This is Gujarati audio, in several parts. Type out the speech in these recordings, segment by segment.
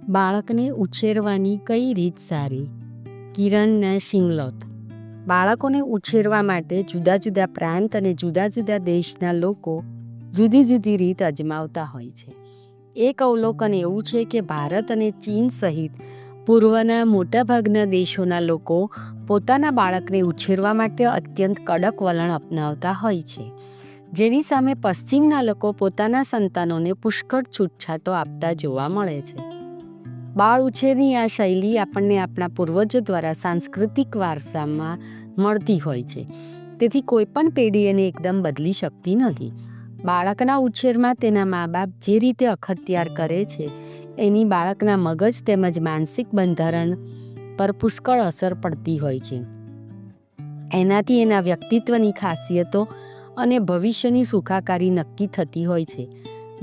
બાળકને ઉછેરવાની કઈ રીત સારી? કિરણ શિંગલોત. બાળકોને ઉછેરવા માટે જુદા જુદા પ્રાંત અને જુદા જુદા દેશના લોકો જુદી જુદી રીત અજમાવતા હોય છે. એક અવલોકન એવું છે કે ભારત અને ચીન સહિત પૂર્વના મોટાભાગના દેશોના લોકો પોતાના બાળકને ઉછેરવા માટે અત્યંત કડક વલણ અપનાવતા હોય છે, જેની સામે પશ્ચિમના લોકો પોતાના સંતાનોને પુષ્કળ છૂટછાટો આપતા જોવા મળે છે. બાળ ઉછેરની આ શૈલી આપણને આપણા પૂર્વજો દ્વારા સાંસ્કૃતિક વારસામાં મળતી હોય છે, તેથી કોઈ પણ પેઢી એને એકદમ બદલી શકતી નથી. બાળકના ઉછેરમાં તેના મા બાપ જે રીતે અખત્યાર કરે છે એની બાળકના મગજ તેમજ માનસિક બંધારણ પર પુષ્કળ અસર પડતી હોય છે. એનાથી એના વ્યક્તિત્વની ખાસિયતો અને ભવિષ્યની સુખાકારી નક્કી થતી હોય છે.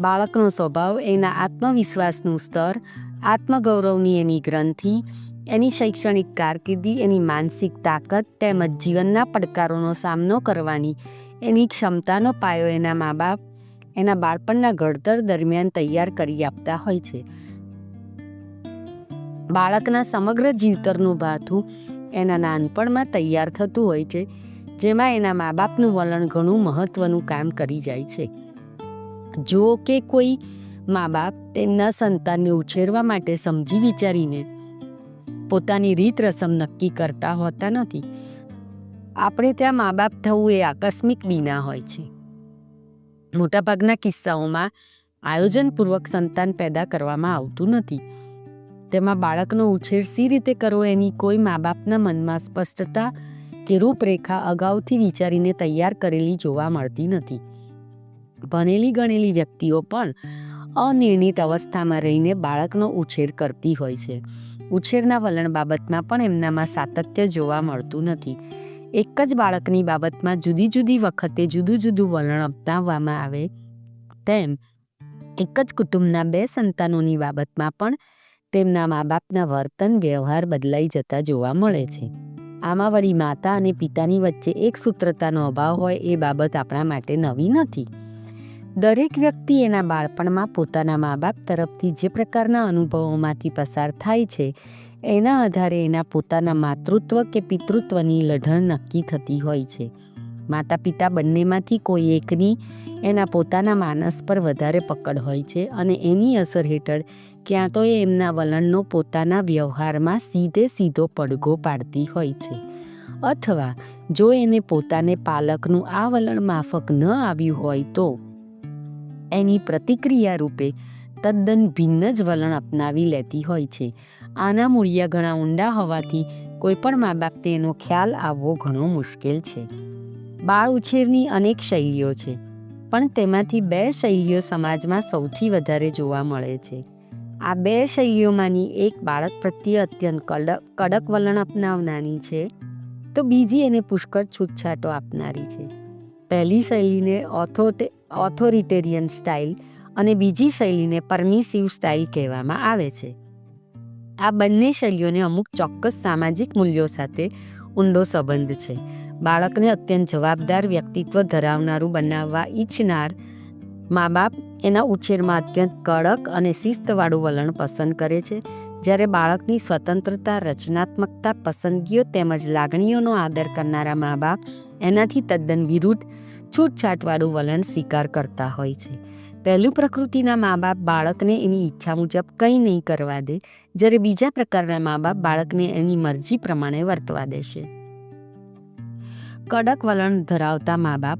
બાળકનો સ્વભાવ, એના આત્મવિશ્વાસનું સ્તર, આત્મગૌરવની એની ગ્રંથિ, એની શૈક્ષણિક કારકિર્દી, એની માનસિક તાકાત તેમજ જીવનના પડકારોનો સામનો કરવાની એની ક્ષમતાનો પાયો એના મા બાપ એના બાળપણના ઘડતર દરમિયાન તૈયાર કરી આપતા હોય છે. બાળકના સમગ્ર જીવતરનું ભાથું એના નાનપણમાં તૈયાર થતું હોય છે, જેમાં એના મા બાપનું વલણ ઘણું મહત્ત્વનું કામ કરી જાય છે. જો કે કોઈ મા બાપ તેમના સંતાનને ઉછેરવા માટે સમજી વિચારીને પોતાની રીત રસમ નક્કી કરતા હોતા નથી. આપણે ત્યાં મા બાપ થવું એ આકસ્મિક બીના હોય છે. મોટાભાગના કિસ્સાઓમાં આયોજનપૂર્વક સંતાન પેદા કરવામાં આવતું નથી. તેમાં બાળકનો ઉછેર સી રીતે કરવો એની કોઈ મા બાપના મનમાં સ્પષ્ટતા કે રૂપરેખા અગાઉથી વિચારીને તૈયાર કરેલી જોવા મળતી નથી. ભણેલી ગણેલી વ્યક્તિઓ પણ અનિર્ણિત અવસ્થામાં રહીને બાળકનો ઉછેર કરતી હોય છે. ઉછેરના વલણ બાબતમાં પણ એમનામાં સાતત્ય જોવા મળતું નથી. એક જ બાળકની બાબતમાં જુદી જુદી વખતે જુદું જુદું વલણ અપનાવવામાં આવે તેમ એક જ કુટુંબના બે સંતાનોની બાબતમાં પણ તેમના મા બાપના વર્તન વ્યવહાર બદલાઈ જતા જોવા મળે છે. આમાં વળી માતા અને પિતાની વચ્ચે એક સૂત્રતાનો અભાવ હોય એ બાબત આપણા માટે નવી નથી. દરેક વ્યક્તિ એના બાળપણમાં પોતાના મા બાપ તરફથી જે પ્રકારના અનુભવોમાંથી પસાર થાય છે એના આધારે એના પોતાના માતૃત્વ કે પિતૃત્વની લઢણ નક્કી થતી હોય છે. માતા પિતા બંનેમાંથી કોઈ એકની એના પોતાના માનસ પર વધારે પકડ હોય છે અને એની અસર હેઠળ ક્યાં તો એ એમના વલણનો પોતાના વ્યવહારમાં સીધો પડઘો પાડતી હોય છે, અથવા જો એને પોતાને પાલકનું આ વલણ માફક ન આવ્યું હોય તો એની પ્રતિક્રિયા રૂપે તદ્દન ભિન્ન જ વલણ અપનાવી લેતી હોય છે. આના મૂળિયા ઘણા ઊંડા હોવાથી કોઈ પણ મા બાપને એનો ખ્યાલ આવવો ઘણો મુશ્કેલ છે. બાળ ઉછેરની અનેક શૈલીઓ છે, પણ તેમાંથી બે શૈલીઓ સમાજમાં સૌથી વધારે જોવા મળે છે. આ બે શૈલીઓમાંની એક બાળક પ્રત્યે અત્યંત કડક વલણ અપનાવનારી છે, તો બીજી એને પુષ્કળ છૂટછાટો આપનારી છે. પહેલી શૈલીને ઓથોરિટેરિયન સ્ટાઇલ અને બીજી શૈલીને પરમિસિવ સ્ટાઇલ કહેવામાં આવે છે. આ બંને શૈલીઓને અમુક ચોક્કસ સામાજિક મૂલ્યો સાથે ઊંડો સંબંધ છે. બાળકને અત્યંત જવાબદાર વ્યક્તિત્વ ધરાવનારું બનાવવા ઈચ્છનાર મા બાપ એના ઉછેરમાં અત્યંત કડક અને શિસ્તવાળું વલણ પસંદ કરે છે, જ્યારે બાળકની સ્વતંત્રતા, રચનાત્મકતા, પસંદગીઓ તેમજ લાગણીઓનો આદર કરનારા મા બાપ એનાથી તદ્દન વિરુદ્ધ છૂટછાટવાળું વલણ સ્વીકાર કરતા હોય છે. પહેલું પ્રકૃતિના મા બાપ બાળકને એની ઈચ્છા મુજબ કંઈ નહીં કરવા દે, જ્યારે બીજા પ્રકારના મા બાપ બાળકને એની મરજી પ્રમાણે વર્તવા દેશે. કડક વલણ ધરાવતા મા બાપ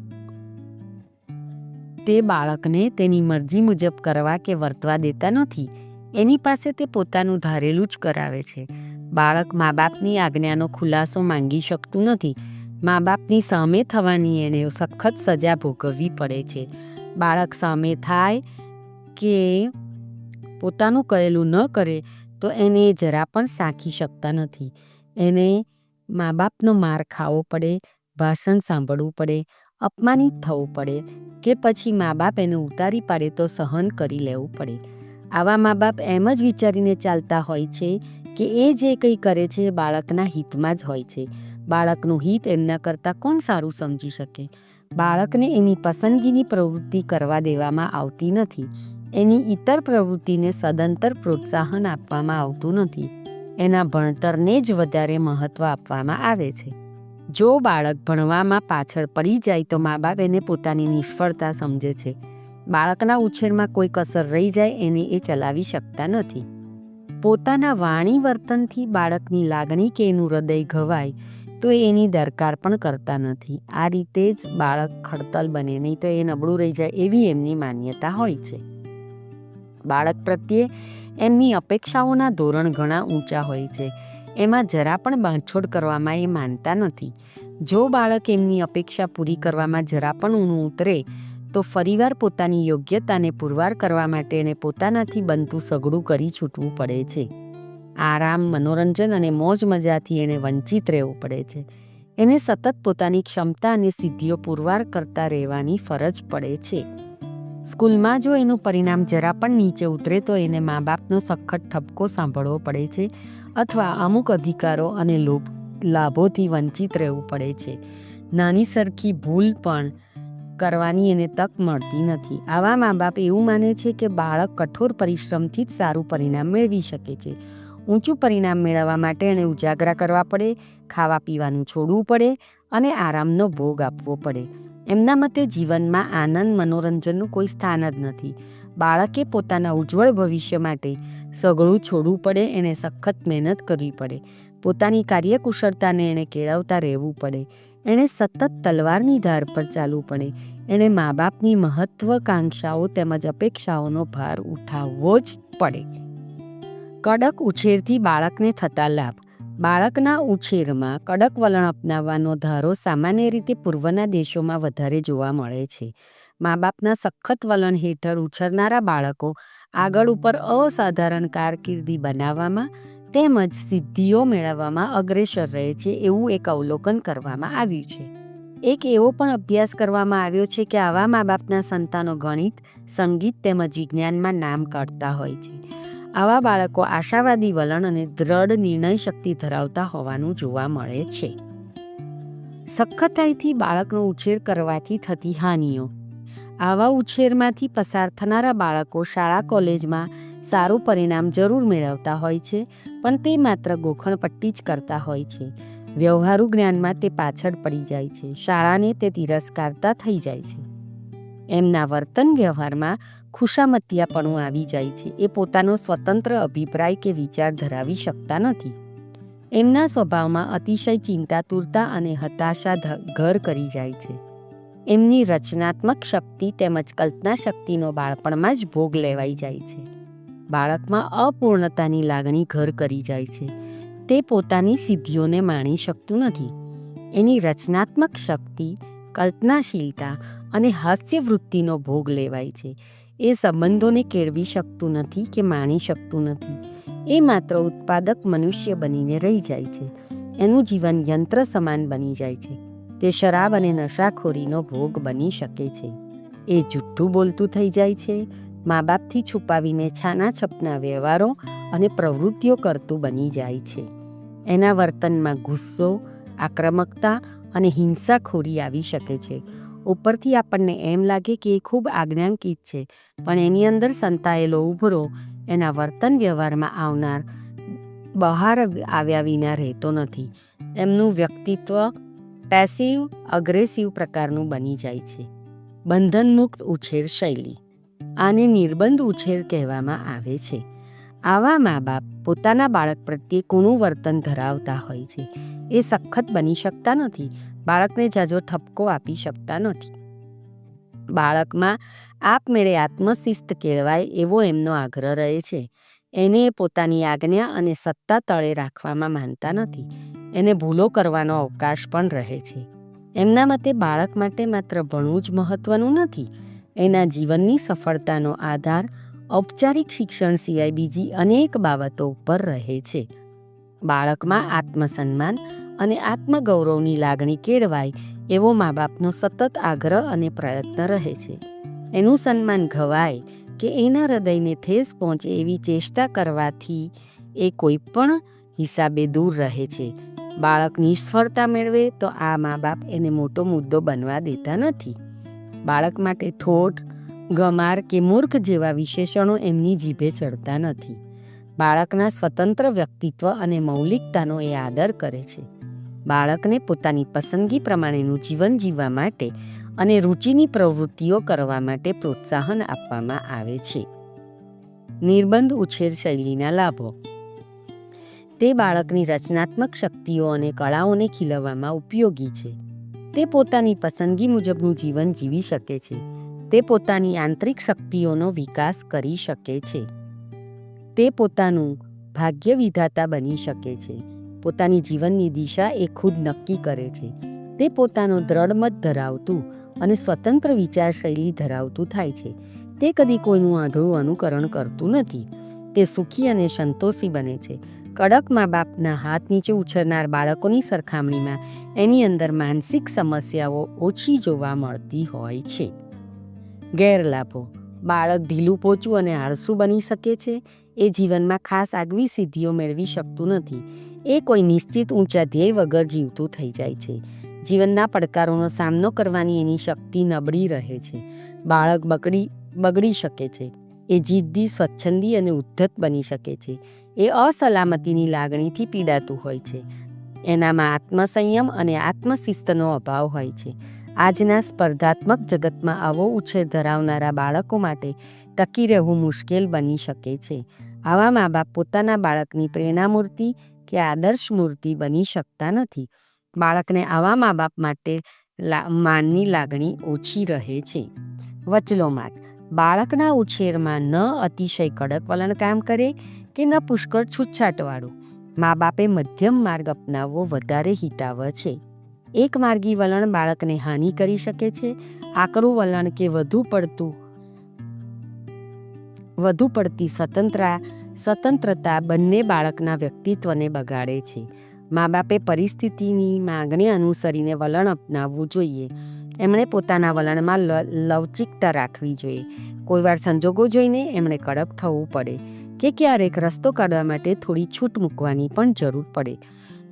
તે બાળકને તેની મરજી મુજબ કરવા કે વર્તવા દેતા નથી. એની પાસે તે પોતાનું ધારેલું જ કરાવે છે. બાળક મા બાપની આજ્ઞાનો ખુલાસો માંગી શકતું નથી. મા બાપની સામે થવાની એને સખત સજા ભોગવવી પડે છે. બાળક સામે થાય કે પોતાનું કહેલું ન કરે તો એને જરા પણ સાંખી શકતા નથી. એને મા બાપનો માર ખાવો પડે, ભાષણ સાંભળવું પડે, અપમાનિત થવું પડે કે પછી મા બાપ એને ઉતારી પાડે તો સહન કરી લેવું પડે. આવા મા બાપ એમ જ વિચારીને ચાલતા હોય છે કે એ જે કંઈ કરે છે એ બાળકના હિતમાં જ હોય છે. બાળકનું હિત એમના કરતાં કોણ સારું સમજી શકે? બાળકને એની પસંદગીની પ્રવૃત્તિ કરવા દેવામાં આવતી નથી. એની ઇતર પ્રવૃત્તિને સદંતર પ્રોત્સાહન આપવામાં આવતું નથી. એના ભણતરને જ વધારે મહત્ત્વ આપવામાં આવે છે. જો બાળક ભણવામાં પાછળ પડી જાય તો મા બાપ એને પોતાની નિષ્ફળતા સમજે છે. બાળકના ઉછેરમાં કોઈ કસર રહી જાય એને એ ચલાવી શકતા નથી. પોતાના વાણી વર્તનથી બાળકની લાગણી કે એનું હૃદય ઘવાય તો એની દરકાર પણ કરતા નથી. આ રીતે જ બાળક ખડતલ બને, નહીં તો એ નબળું રહી જાય એવી એમની માન્યતા હોય છે. બાળક પ્રત્યે એમની અપેક્ષાઓના ધોરણ ઘણા ઊંચા હોય છે. એમાં જરા પણ બાંધછોડ કરવામાં એ માનતા નથી. જો બાળક એમની અપેક્ષા પૂરી કરવામાં જરા પણ ઊણું ઉતરે તો ફરીવાર પોતાની યોગ્યતાને પુરવાર કરવા માટે એને પોતાનાથી બનતું સઘળું કરી છૂટવું પડે છે. આરામ, મનોરંજન અને મોજ મજાથી એને વંચિત રહેવું પડે છે. એને સતત પોતાની ક્ષમતા અને સિદ્ધિઓ પુરવાર કરતા રહેવાની ફરજ પડે છે. સ્કૂલમાં જો એનું પરિણામ જરા પણ નીચે ઉતરે તો એને મા બાપનો સખત ઠપકો સાંભળવો પડે છે અથવા અમુક અધિકારો અને લાભોથી વંચિત રહેવું પડે છે. નાની સરખી ભૂલ પણ કરવાની એને તક મળતી નથી. આવા મા બાપ એવું માને છે કે બાળક કઠોર પરિશ્રમથી જ સારું પરિણામ મેળવી શકે છે. ઊંચું પરિણામ મેળવવા માટે એને ઉજાગરા કરવા પડે, ખાવા પીવાનું છોડવું પડે અને આરામનો ભોગ આપવો પડે. એમના મતે જીવનમાં આનંદ, મનોરંજનનું કોઈ સ્થાન જ નથી. બાળકે પોતાના ઉજ્જવળ ભવિષ્ય માટે સઘળું છોડવું પડે, એને સખત મહેનત કરવી પડે, પોતાની કાર્યકુશળતાને એણે કેળવતા રહેવું પડે, એણે સતત તલવારની ધાર પર ચાલવું પડે, એણે મા બાપની મહત્વાકાંક્ષાઓ તેમજ અપેક્ષાઓનો ભાર ઉઠાવવો જ પડે. કડક ઉછેરથી બાળકને થતા લાભ. બાળકના ઉછેરમાં કડક વલણ અપનાવવાનો ધારો સામાન્ય રીતે પૂર્વના દેશોમાં વધારે જોવા મળે છે. મા બાપના સખત વલણ હેઠળ ઉછરનારા બાળકો આગળ ઉપર અસાધારણ કારકિર્દી બનાવવામાં તેમજ સિદ્ધિઓ મેળવવામાં અગ્રેસર રહે છે એવું એક અવલોકન કરવામાં આવ્યું છે. એક એવો પણ અભ્યાસ કરવામાં આવ્યો છે કે આવા મા બાપના સંતાનો ગણિત, સંગીત તેમજ વિજ્ઞાનમાં નામ કાઢતા હોય છે. આવા બાળકો આશાવાદી વલણ અને દ્રઢ નિર્ણય શક્તિ ધરાવતા હોવાનું જોવા મળે છે. સખતાઈથી બાળકનો ઉછેર કરવાથી થતી હાનિઓ. આવા ઉછેરમાંથી પસાર થનારા બાળકો શાળા કોલેજમાં સારું પરિણામ જરૂર મેળવતા હોય છે, પણ તે માત્ર ગોખણપટ્ટી જ કરતા હોય છે. વ્યવહારુ જ્ઞાનમાં તે પાછળ પડી જાય છે. શાળાને તે તિરસ્કારતા થઈ જાય છે. એમના વર્તન વ્યવહારમાં ખુશામતિયાપણું આવી જાય છે. એ પોતાનો સ્વતંત્ર અભિપ્રાય કે વિચાર ધરાવી શકતા નથી. એમના સ્વભાવમાં અતિશય ચિંતાતુરતા અને હતાશા ઘર કરી જાય છે. એમની રચનાત્મક શક્તિ તેમજ કલ્પના શક્તિનો બાળપણમાં જ ભોગ લેવાઈ જાય છે. બાળકમાં અપૂર્ણતાની લાગણી ઘર કરી જાય છે. તે પોતાની સિદ્ધિઓને માણી શકતું નથી. એની રચનાત્મક શક્તિ, કલ્પનાશીલતા અને હાસ્યવૃત્તિનો ભોગ લેવાય છે. એ સંબંધોને કેળવી શકતું નથી કે માણી શકતું નથી. એ માત્ર ઉત્પાદક મનુષ્ય બનીને રહી જાય છે. એનું જીવન યંત્ર સમાન બની જાય છે. તે શરાબ અને નશાખોરીનો ભોગ બની શકે છે. એ જુઠ્ઠું બોલતું થઈ જાય છે. મા બાપથી છુપાવીને છાના છપના વ્યવહારો અને પ્રવૃત્તિઓ કરતું બની જાય છે. એના વર્તનમાં ગુસ્સો, આક્રમકતા અને હિંસાખોરી આવી શકે છે. ઉપરથી આપણને એમ લાગે કે એ ખૂબ આજ્ઞાંકિત છે, પણ એની અંદર સંતાયેલો ઉભરો એના વર્તન વ્યવહારમાં આવનાર બહાર આવ્યા વિના રહેતો નથી. એમનું વ્યક્તિત્વ પેસિવ અગ્રેસિવ પ્રકારનું બની જાય છે. બંધનમુક્ત ઉછેર શૈલી. આને નિર્બંધ ઉછેર કહેવામાં આવે છે. આવા મા બાપ પોતાના બાળક પ્રત્યે કૂણું વર્તન ધરાવતા હોય છે. એ સખત બની શકતા નથી. બાળકને ઝાઝો ઠપકો આપી શકતા નથી. બાળકમાં આપમેળે આત્મશિસ્ત કેળવાય એવો એમનો આગ્રહ રહે છે. એને પોતાની આજ્ઞા અને સત્તા તળે રાખવામાં માનતા નથી. એને ભૂલો કરવાનો અવકાશ પણ રહે છે. એમના મતે બાળક માટે માત્ર ભણવું જ મહત્વનું નથી. એના જીવનની સફળતાનો આધાર ઔપચારિક શિક્ષણ સિવાય બીજી અનેક બાબતો ઉપર રહે છે. બાળકમાં આત્મસન્માન અને આત્મગૌરવની લાગણી કેળવાય એવો મા બાપનો સતત આગ્રહ અને પ્રયત્ન રહે છે. એનું સન્માન ઘવાય કે એના હૃદયને ઠેસ પહોંચે એવી ચેષ્ટા કરવાથી એ કોઈ પણ હિસાબે દૂર રહે છે. બાળક નિષ્ફળતા મેળવે તો આ મા બાપ એને મોટો મુદ્દો બનવા દેતા નથી. બાળક માટે ઠોઠ, ગમાર કે મૂર્ખ જેવા વિશેષણો એમની જીભે ચડતા નથી. બાળકના સ્વતંત્ર વ્યક્તિત્વ અને મૌલિકતાનો એ આદર કરે છે. બાળકને પોતાની પસંદગી પ્રમાણેનું જીવન જીવવા માટે અને રુચિની પ્રવૃત્તિઓ કરવા માટે પ્રોત્સાહન આપવામાં આવે છે. નિર્બંધ ઉછેર શૈલીના લાભો. તે બાળકની રચનાત્મક શક્તિઓ અને કળાઓને ખીલવવામાં ઉપયોગી છે. તે પોતાની પસંદગી મુજબનું જીવન જીવી શકે છે. તે પોતાની આંતરિક શક્તિઓનો વિકાસ કરી શકે છે. તે પોતાનું ભાગ્ય વિધાતા બની શકે છે. પોતાની જીવનની દિશા એ ખુદ નક્કી કરે છે. તે પોતાનો દ્રઢ મત ધરાવતું અને સ્વતંત્ર વિચારશૈલી ધરાવતું થાય છે. તે કદી કોઈનું આંધળું અનુકરણ કરતું નથી. તે સુખી અને સંતોષી બને છે. કડક મા બાપના હાથ નીચે ઉછરનાર બાળકોની સરખામણીમાં એની અંદર માનસિક સમસ્યાઓ ઓછી જોવા મળતી હોય છે. ગેરલાભો. બાળક ઢીલું પોચું અને આળસુ બની શકે છે. એ જીવનમાં ખાસ આગવી સિદ્ધિઓ મેળવી શકતું નથી. એ કોઈ નિશ્ચિત ઊંચા ધ્યેય વગર જીવતું થઈ જાય છે. જીવનના પડકારોનો સામનો કરવાની એની શક્તિ નબળી રહે છે. બાળક બગડી શકે છે. એ જિદ્દી, સ્વચ્છંદી અને ઉદ્ધત બની શકે છે. એ અસલામતીની લાગણીથી પીડાતું હોય છે. એનામાં આત્મસંયમ અને આત્મશિસ્તનો અભાવ હોય છે. આજના સ્પર્ધાત્મક જગતમાં આવો ઉછેર ધરાવનારા બાળકો માટે ટકી રહેવું મુશ્કેલ બની શકે છે. આવા મા બાપ પોતાના બાળકની પ્રેરણામૂર્તિ કે આદર્શ મૂર્તિ બની શકતા નથી. બાળકને આવા મા બાપ માટે માનની લાગણી ઓછી રહે છે. વચલો માર્ગ. બાળકના ઉછેરમાં ન અતિશય કડક વલણ કામ કરે કે ન પુષ્કળ છૂટછાટવાળું. મા બાપે મધ્યમ માર્ગ અપનાવવો વધારે હિતાવહ છે. એક માર્ગી વલણ બાળકને હાનિ કરી શકે છે. આકરું વલણ કે વધુ પડતી સ્વતંત્રતા બંને બાળકના વ્યક્તિત્વને બગાડે છે. મા બાપે પરિસ્થિતિની માગણી અનુસરીને વલણ અપનાવવું જોઈએ. એમણે પોતાના વલણમાં લવચિકતા રાખવી જોઈએ. કોઈવાર સંજોગો જોઈને એમણે કડક થવું પડે કે ક્યારેક રસ્તો કાઢવા માટે થોડી છૂટ મૂકવાની પણ જરૂર પડે.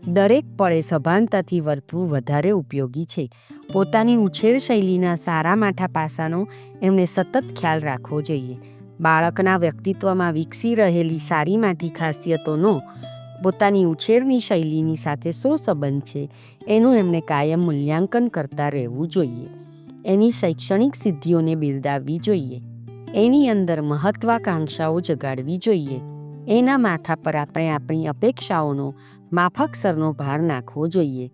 દરેક પળે સભાનતાથી વર્તવું વધારે ઉપયોગી છે. પોતાની ઉછેર શૈલીના સારા માઠા પાસાનો એમણે સતત ખ્યાલ રાખવો જોઈએ. બાળકના વ્યક્તિત્વમાં વિકસી રહેલી સારી માઠી ખાસિયતોનો પોતાની ઉછેરની શૈલીની સાથે શું સંબંધ છે એનું એમણે કાયમ મૂલ્યાંકન કરતા રહેવું જોઈએ. એની શૈક્ષણિક સિદ્ધિઓને બિરદાવવી જોઈએ. એની અંદર મહત્વાકાંક્ષાઓ જગાડવી જોઈએ. એના માથા પર આપણે આપણી અપેક્ષાઓનો માફકસરનો ભાર નાખવો જોઈએ.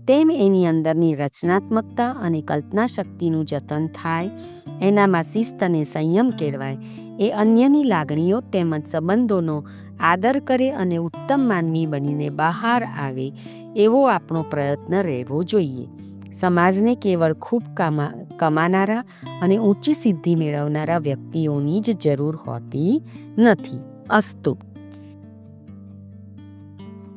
તેમ એની અંદરની રચનાત્મકતા અને કલ્પના શક્તિનું જતન થાય. એનામાં શિસ્ત અને સંયમ કેળવાય. એ અન્યની લાગણીઓ તેમજ સંબંધોનો આદર કરે અને ઉત્તમ માનવી બનીને બહાર આવે એવો આપણો પ્રયત્ન રહેવો જોઈએ. સમાજને કેવળ ખૂબ કમાનારા અને ઊંચી સિદ્ધિ મેળવનારા વ્યક્તિઓની જ જરૂર હોતી નથી. અસ્તુ.